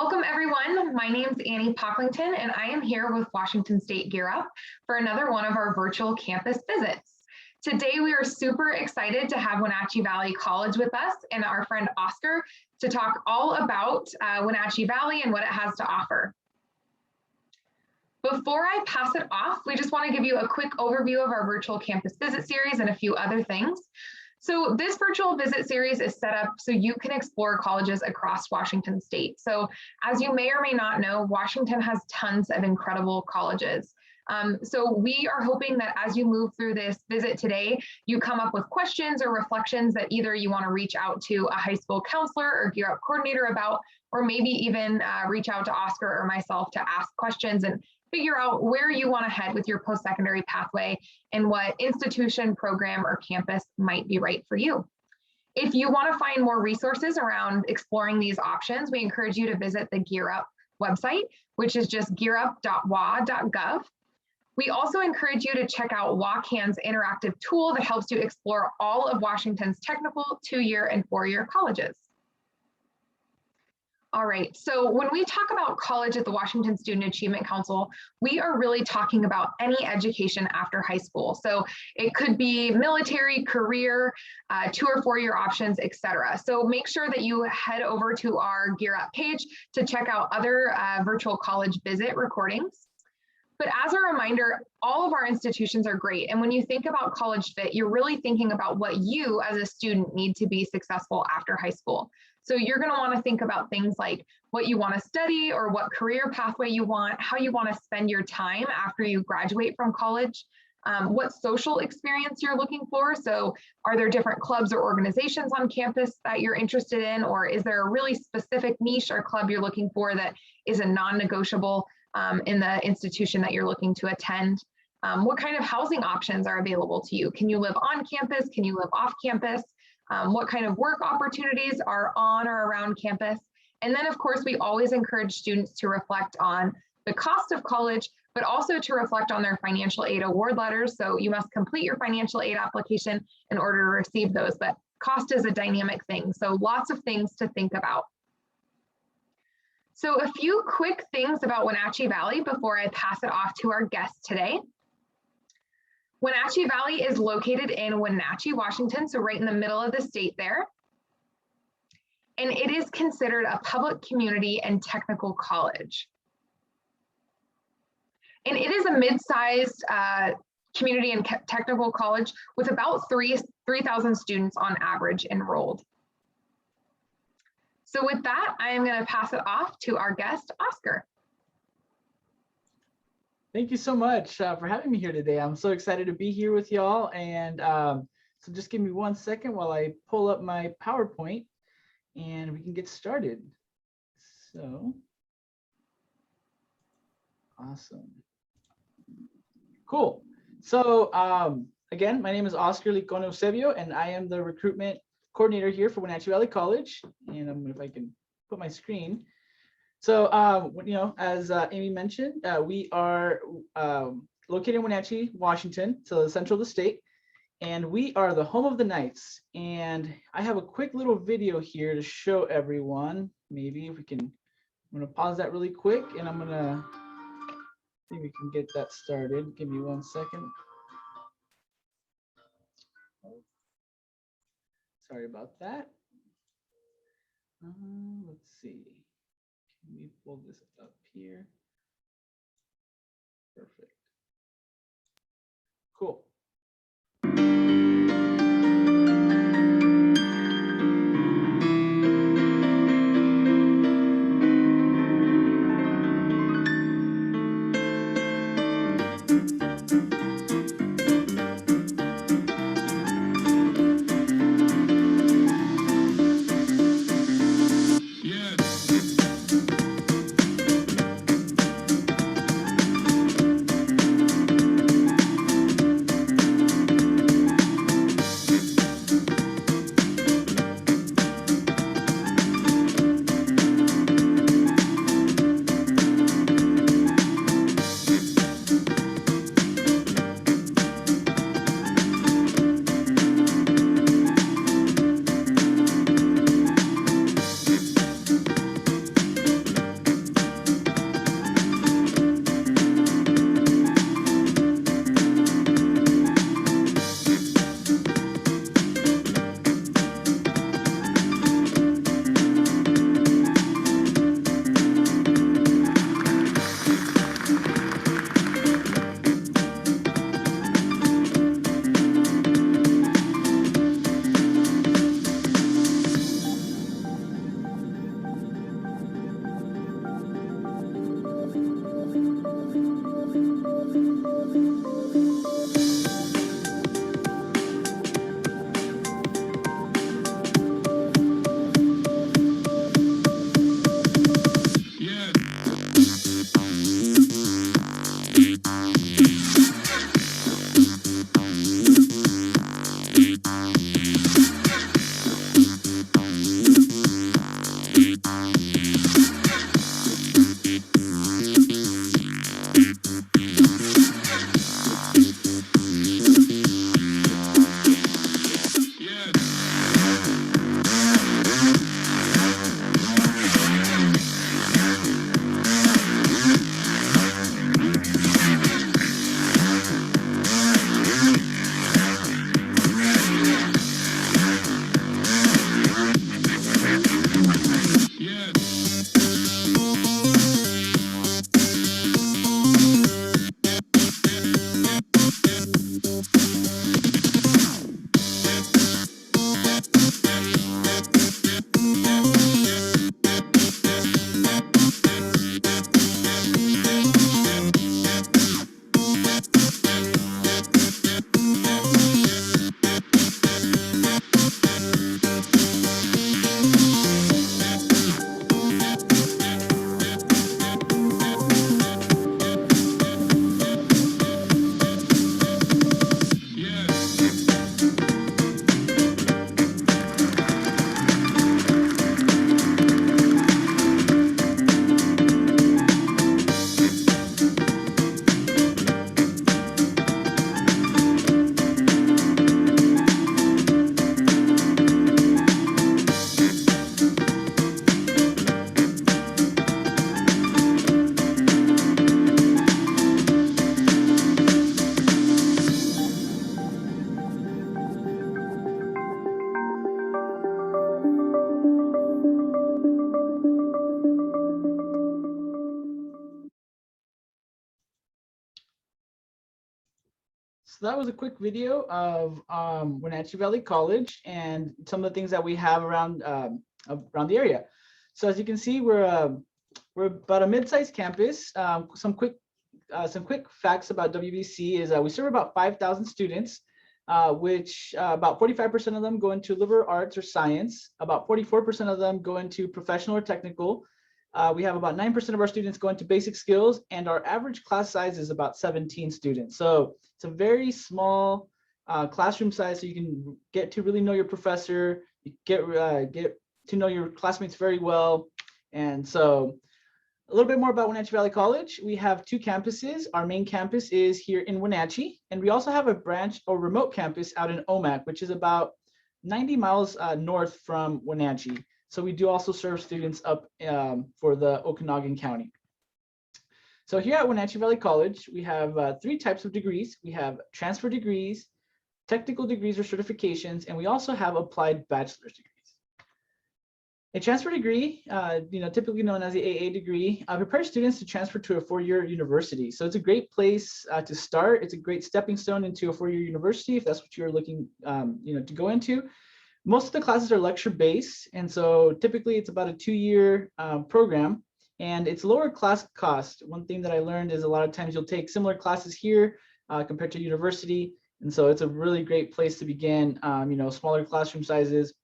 Welcome everyone. My name is Annie Pocklington and I am here with Washington State Gear Up for another one of our virtual campus visits. Today we are super excited to have Wenatchee Valley College with us and our friend Oscar to talk all about Wenatchee Valley and what it has to offer. Before I pass it off, we just want to give you a quick overview of our virtual campus visit series and a few other things. So this virtual visit series is set up so you can explore colleges across Washington State. So as you may or may not know, Washington has tons of incredible colleges. So we are hoping that as you move through this visit today, you come up with questions or reflections that either you want to reach out to a high school counselor or Gear Up coordinator about, or maybe even reach out to Oscar or myself to ask questions and figure out where you want to head with your post-secondary pathway and what institution, program, or campus might be right for you. If you want to find more resources around exploring these options, we encourage you to visit the Gear Up website, which is just gearup.wa.gov. We also encourage you to check out WACAN's interactive tool that helps you explore all of Washington's technical 2-year and 4-year colleges. All right, so when we talk about college at the Washington Student Achievement Council, we are really talking about any education after high school. So it could be military, career, 2- or 4-year options, etc. So make sure that you head over to our Gear Up page to check out other virtual college visit recordings. But as a reminder, all of our institutions are great. And when you think about College Fit, you're really thinking about what you as a student need to be successful after high school. So you're going to want to think about things like what you want to study or what career pathway you want, how you want to spend your time after you graduate from college, what social experience you're looking for. So are there different clubs or organizations on campus that you're interested in, or is there a really specific niche or club you're looking for that is a non-negotiable in the institution that you're looking to attend? What kind of housing options are available to you? Can you live on campus? Can you live off campus? What kind of work opportunities are on or around campus? And then of course, we always encourage students to reflect on the cost of college, but also to reflect on their financial aid award letters. So you must complete your financial aid application in order to receive those, but cost is a dynamic thing. So lots of things to think about. So a few quick things about Wenatchee Valley before I pass it off to our guest today. Wenatchee Valley is located in Wenatchee, Washington, so right in the middle of the state there. And it is considered a public community and technical college. And it is a mid-sized community and technical college with about 3,000 students on average enrolled. So with that, I am going to pass it off to our guest, Oscar. Thank you so much for having me here today. I'm so excited to be here with y'all. And so just give me 1 second while I pull up my PowerPoint and we can get started. So, awesome. Cool. So again, my name is Oscar Licone Eusebio, and I am the recruitment coordinator here for Wenatchee Valley College. And if I can put my screen. So, you know, as Amy mentioned, we are located in Wenatchee, Washington, so the central of the state, and we are the home of the Knights. And I have a quick little video here to show everyone. Maybe if we can, I'm going to pause that really quick, and I'm going to see if we can get that started. Give me 1 second. Sorry about that. Let's see. Let me pull this up here. Perfect. Cool. So that was a quick video of Wenatchee Valley College and some of the things that we have around the area. So as you can see, we're about a mid-sized campus. Some quick facts about WVC is we serve about 5,000 students, which about 45% of them go into liberal arts or science. About 44% of them go into professional or technical. We have about 9% of our students go into basic skills, and our average class size is about 17 students. So it's a very small classroom size, so you can get to really know your professor, you get to know your classmates very well. And so a little bit more about Wenatchee Valley College. We have 2 campuses. Our main campus is here in Wenatchee, and we also have a branch or remote campus out in Omak, which is about 90 miles north from Wenatchee. So we do also serve students up for the Okanagan County. So here at Wenatchee Valley College, we have 3 types of degrees. We have transfer degrees, technical degrees or certifications, and we also have applied bachelor's degrees. A transfer degree, typically known as the AA degree, prepares students to transfer to a 4-year university. So it's a great place to start. It's a great stepping stone into a 4-year university if that's what you're looking, to go into. Most of the classes are lecture-based, and so typically it's about a 2-year program, and it's lower class cost. One thing that I learned is a lot of times you'll take similar classes here compared to university, and so it's a really great place to begin. Smaller classroom sizes,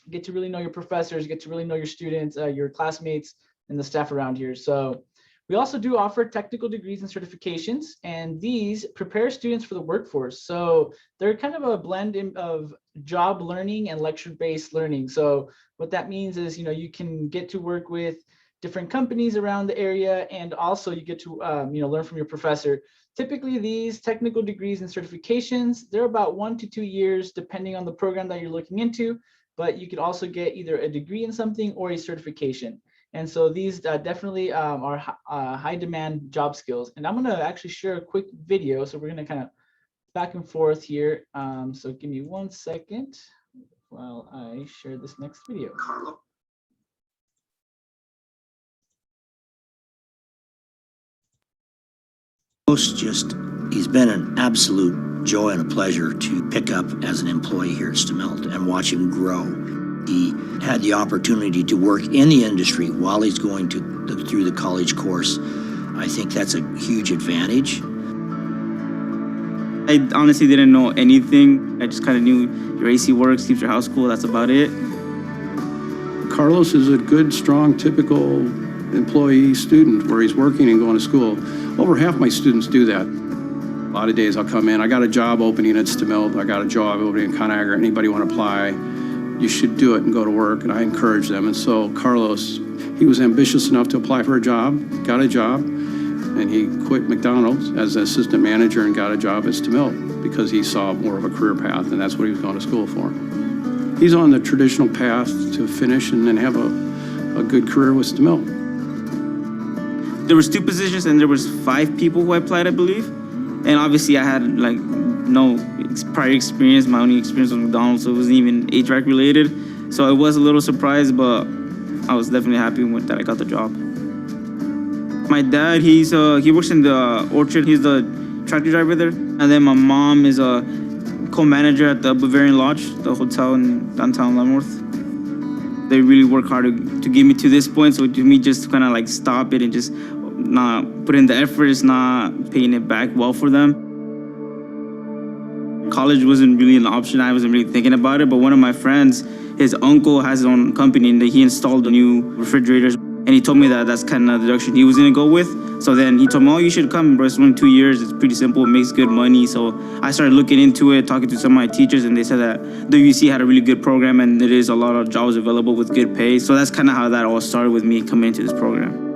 get to really know your professors, get to really know your students, your classmates, and the staff around here. So we also do offer technical degrees and certifications, and these prepare students for the workforce. So they're kind of a blend of job learning and lecture-based learning. So what that means is, you can get to work with different companies around the area, and also you get to, learn from your professor. Typically, these technical degrees and certifications, they're about 1 to 2 years, depending on the program that you're looking into, but you could also get either a degree in something or a certification. And so these definitely are high demand job skills. And I'm gonna actually share a quick video. So we're gonna kind of back and forth here. So give me 1 second while I share this next video. He's been an absolute joy and a pleasure to pick up as an employee here at Stemilt and watch him grow. He had the opportunity to work in the industry while he's going through the college course. I think that's a huge advantage. I honestly didn't know anything. I just kind of knew your AC works, keeps your house cool, that's about it. Carlos is a good, strong, typical employee student where he's working and going to school. Over half my students do that. A lot of days I'll come in, I got a job opening at Stemilt, I got a job opening in Conagra, anybody want to apply? You should do it and go to work, and I encourage them. And so Carlos, he was ambitious enough to apply for a job, got a job, and he quit McDonald's as an assistant manager and got a job at Stemilt because he saw more of a career path, and that's what he was going to school for. He's on the traditional path to finish and then have a good career with Stemilt. There was 2 positions and there was 5 people who applied, I believe. And obviously I had no prior experience. My only experience with McDonald's, so it wasn't even HVAC related. So I was a little surprised, but I was definitely happy that I got the job. My dad, he works in the orchard. He's the tractor driver there. And then my mom is a co-manager at the Bavarian Lodge, the hotel in downtown Leavenworth. They really work hard to get me to this point. So to me, just kind of stop it and just not put in the effort, is not paying it back well for them. College wasn't really an option. I wasn't really thinking about it, but one of my friends, his uncle has his own company and he installed the new refrigerators. And he told me that that's kind of the direction he was gonna go with. So then he told me, oh, you should come, bro. It's only 2 years. It's pretty simple. It makes good money. So I started looking into it, talking to some of my teachers, and they said that WVC had a really good program and there is a lot of jobs available with good pay. So that's kind of how that all started with me coming into this program.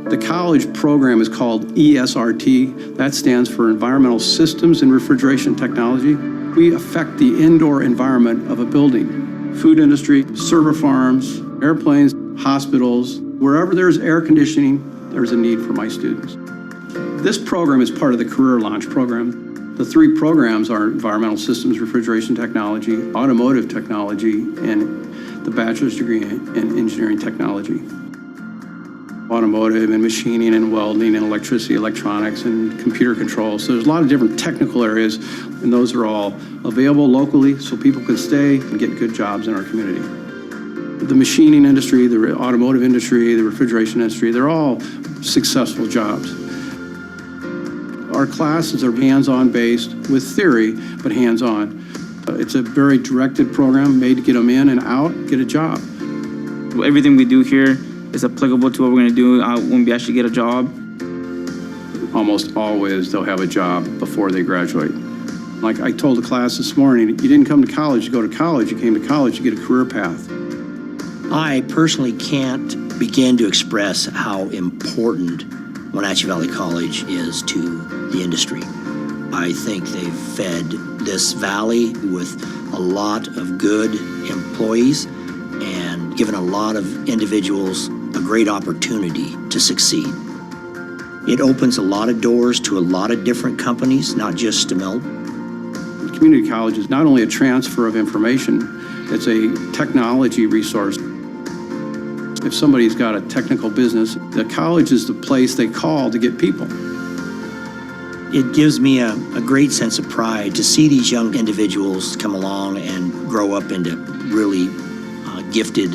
The college program is called ESRT. That stands for Environmental Systems and Refrigeration Technology. We affect the indoor environment of a building. Food industry, server farms, airplanes, hospitals. Wherever there's air conditioning, there's a need for my students. This program is part of the Career Launch program. The 3 programs are Environmental Systems, Refrigeration Technology, Automotive Technology, and the Bachelor's Degree in Engineering Technology. automotive and machining and welding and electricity, electronics and computer control. So there's a lot of different technical areas, and those are all available locally so people can stay and get good jobs in our community. The machining industry, the automotive industry, the refrigeration industry, they're all successful jobs. Our classes are hands-on based with theory, but hands-on. It's a very directed program made to get them in and out, get a job. Everything we do here is applicable to what we're going to do when we actually get a job. Almost always they'll have a job before they graduate. Like I told the class this morning, you didn't come to college to go to college, you came to college to get a career path. I personally can't begin to express how important Wenatchee Valley College is to the industry. I think they've fed this valley with a lot of good employees and given a lot of individuals a great opportunity to succeed. It opens a lot of doors to a lot of different companies, not just Stemelt. Community college is not only a transfer of information, it's a technology resource. If somebody's got a technical business, the college is the place they call to get people. It gives me a great sense of pride to see these young individuals come along and grow up into really gifted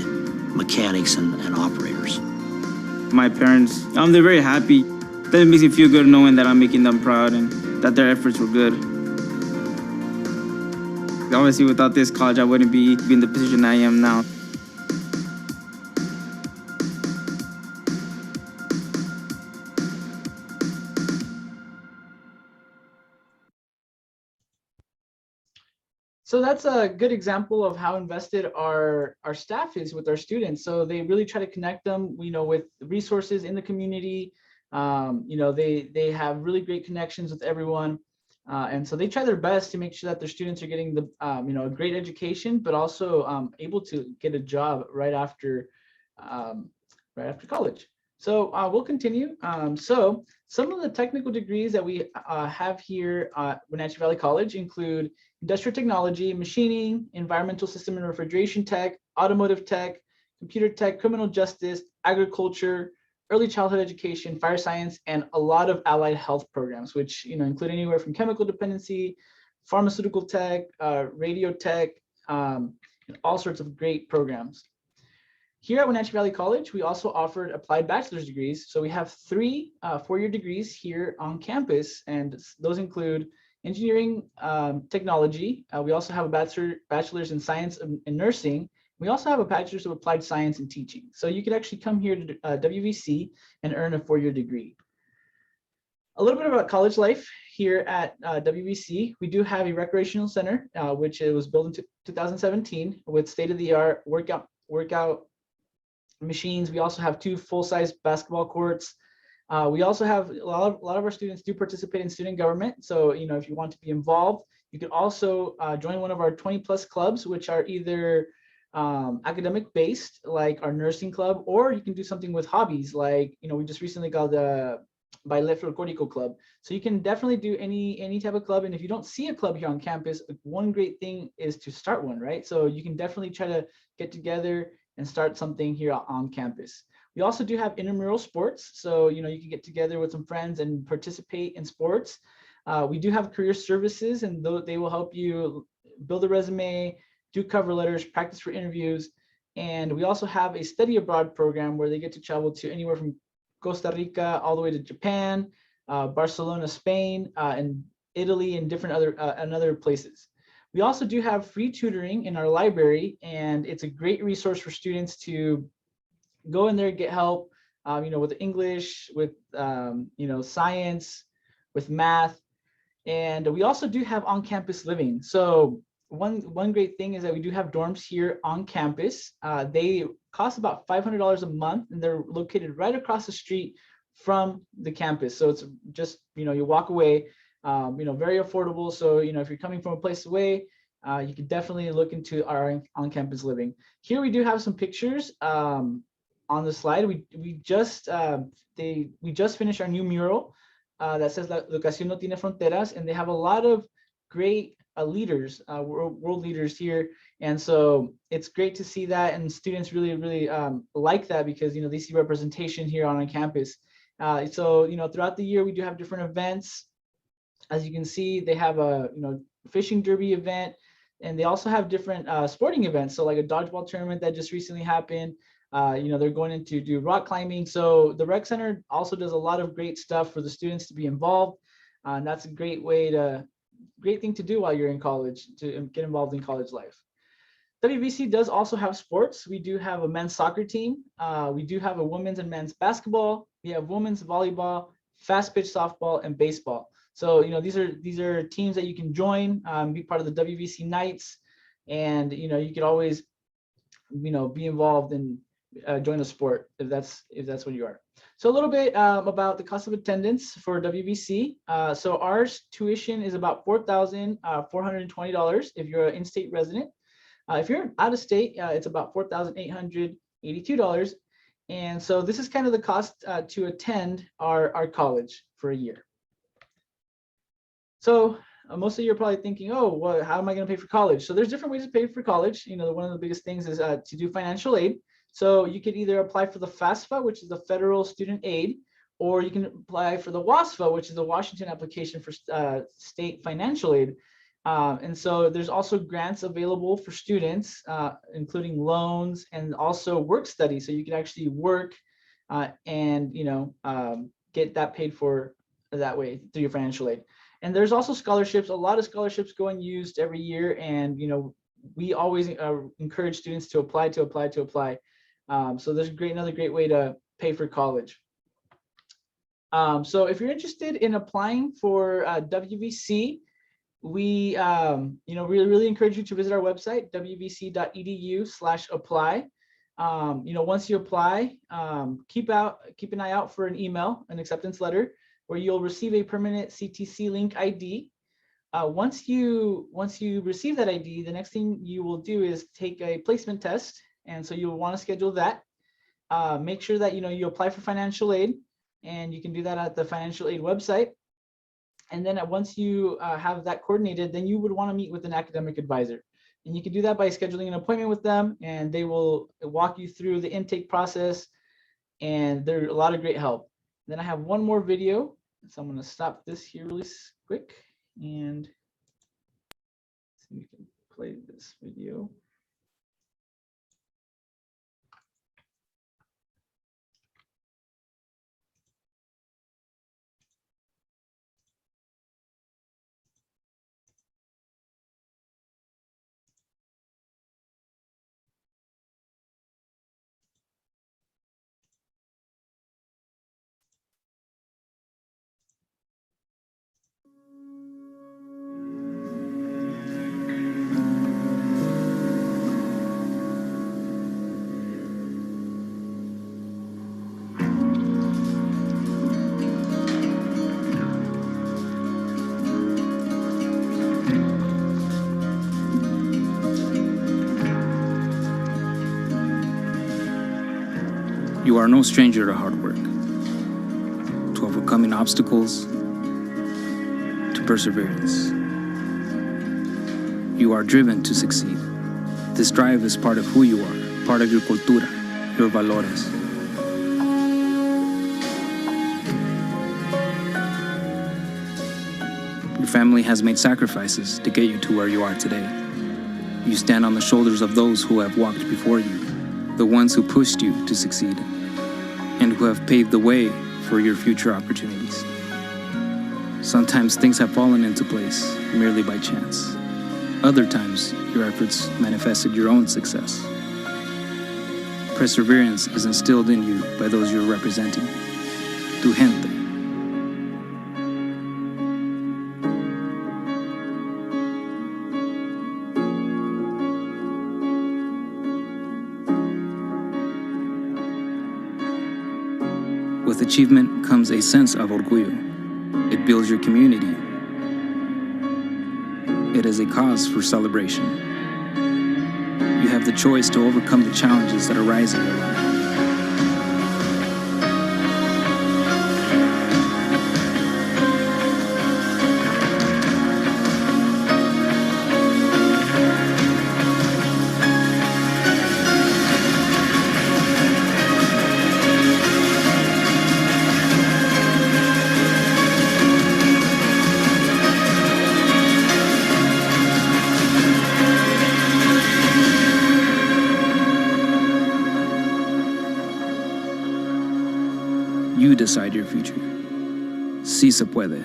mechanics and operators. My parents, They're very happy. That makes me feel good knowing that I'm making them proud and that their efforts were good. Obviously, without this college, I wouldn't be in the position I am now. So that's a good example of how invested our staff is with our students. So they really try to connect them, with resources in the community. They have really great connections with everyone. And so they try their best to make sure that their students are getting the, a great education, but also able to get a job right after college. So we'll continue. So some of the technical degrees that we have here at Wenatchee Valley College include industrial technology, machining, environmental system and refrigeration tech, automotive tech, computer tech, criminal justice, agriculture, early childhood education, fire science, and a lot of allied health programs, which include anywhere from chemical dependency, pharmaceutical tech, radio tech, and all sorts of great programs. Here at Wenatchee Valley College, we also offered applied bachelor's degrees. So we have 3 four-year degrees here on campus, and those include engineering technology. We also have a bachelor's in science and nursing. We also have a bachelor's of applied science and teaching. So you could actually come here to WVC and earn a 4-year degree. A little bit about college life here at WVC. We do have a recreational center, which it was built in 2017 with state-of-the-art workout machines. We also have 2 full-size basketball courts. We also have a lot of our students do participate in student government. So, if you want to be involved, you can also join one of our 20+ clubs, which are either academic based, like our nursing club, or you can do something with hobbies, like, we just recently got the Bilateral Club. So you can definitely do any type of club. And if you don't see a club here on campus, one great thing is to start one, right? So you can definitely try to get together and start something here on campus. We also do have intramural sports. So, you can get together with some friends and participate in sports. We do have career services, and they will help you build a resume, do cover letters, practice for interviews. And we also have a study abroad program where they get to travel to anywhere from Costa Rica all the way to Japan, Barcelona, Spain, and Italy, and different other places. We also do have free tutoring in our library, and it's a great resource for students to go in there and get help, with English, with, science, with math. And we also do have on-campus living. So one great thing is that we do have dorms here on campus. They cost about $500 a month, and they're located right across the street from the campus. So it's just, you walk away, very affordable. So, if you're coming from a place away, you can definitely look into our on-campus living. Here we do have some pictures on the slide. We just finished our new mural that says La Educación no tiene fronteras, and they have a lot of great leaders, world leaders here. And so it's great to see that, and students really like that because they see representation here on campus. So throughout the year we do have different events. As you can see, they have a fishing derby event, and they also have different sporting events. So like a dodgeball tournament that just recently happened. They're going in to do rock climbing. So the rec center also does a lot of great stuff for the students to be involved. And that's a great thing to do while you're in college, to get involved in college life. WVC does also have sports. We do have a men's soccer team. We do have a women's and men's basketball. We have women's volleyball, fast pitch softball, and baseball. So these are teams that you can join, be part of the WVC nights, and you could always be involved and join a sport if that's what you are. So a little bit about the cost of attendance for WVC. So our tuition is about $4,420 if you're an in-state resident. If you're out of state, it's about $4,882. And so this is kind of the cost to attend our college for a year. So most of you are probably thinking, oh, well, how am I going to pay for college? So there's different ways to pay for college. One of the biggest things is to do financial aid. So you could either apply for the FAFSA, which is the Federal Student Aid, or you can apply for the WASFA, which is the Washington Application for State Financial Aid. And so there's also grants available for students, including loans and also work study. So you can actually work and get that paid for that way through your financial aid. And there's also scholarships. A lot of scholarships go unused every year, and we always encourage students to apply. So there's another great way to pay for college. So if you're interested in applying for WVC, we really encourage you to visit our website, wvc.edu/apply. Once you apply, keep an eye out for an email, an acceptance letter, where you'll receive a permanent CTC link ID. Once you receive that ID, the next thing you will do is take a placement test, and so you'll want to schedule that. Make sure that you apply for financial aid, and you can do that at the financial aid website. And then once you have that coordinated, then you would want to meet with an academic advisor. And you can do that by scheduling an appointment with them, and they will walk you through the intake process, and they're a lot of great help. Then I have one more video, so I'm going to stop this here really quick and see if we can play this video. You are no stranger to hard work, to overcoming obstacles, to perseverance. You are driven to succeed. This drive is part of who you are, part of your cultura, your valores. Your family has made sacrifices to get you to where you are today. You stand on the shoulders of those who have walked before you, the ones who pushed you to succeed, and who have paved the way for your future opportunities. Sometimes things have fallen into place merely by chance. Other times, your efforts manifested your own success. Perseverance is instilled in you by those you're representing. Tu gente. With achievement comes a sense of orgullo. It builds your community. It is a cause for celebration. You have the choice to overcome the challenges that arise in your life. you decide your future. Sí se puede.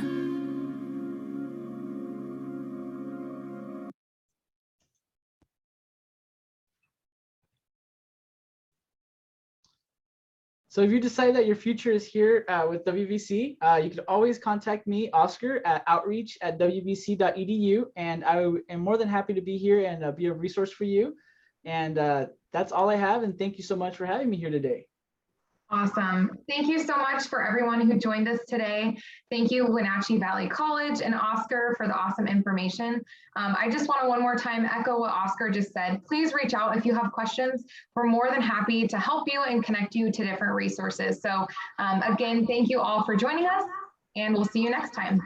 So if you decide that your future is here with WVC, you can always contact me, Oscar, at outreach@wvc.edu, and I am more than happy to be here and be a resource for you. And that's all I have, and thank you so much for having me here today. Awesome. Thank you so much for everyone who joined us today. Thank you, Wenatchee Valley College and Oscar, for the awesome information. I just want to one more time echo what Oscar just said. Please reach out if you have questions. We're more than happy to help you and connect you to different resources. So again, thank you all for joining us, and we'll see you next time.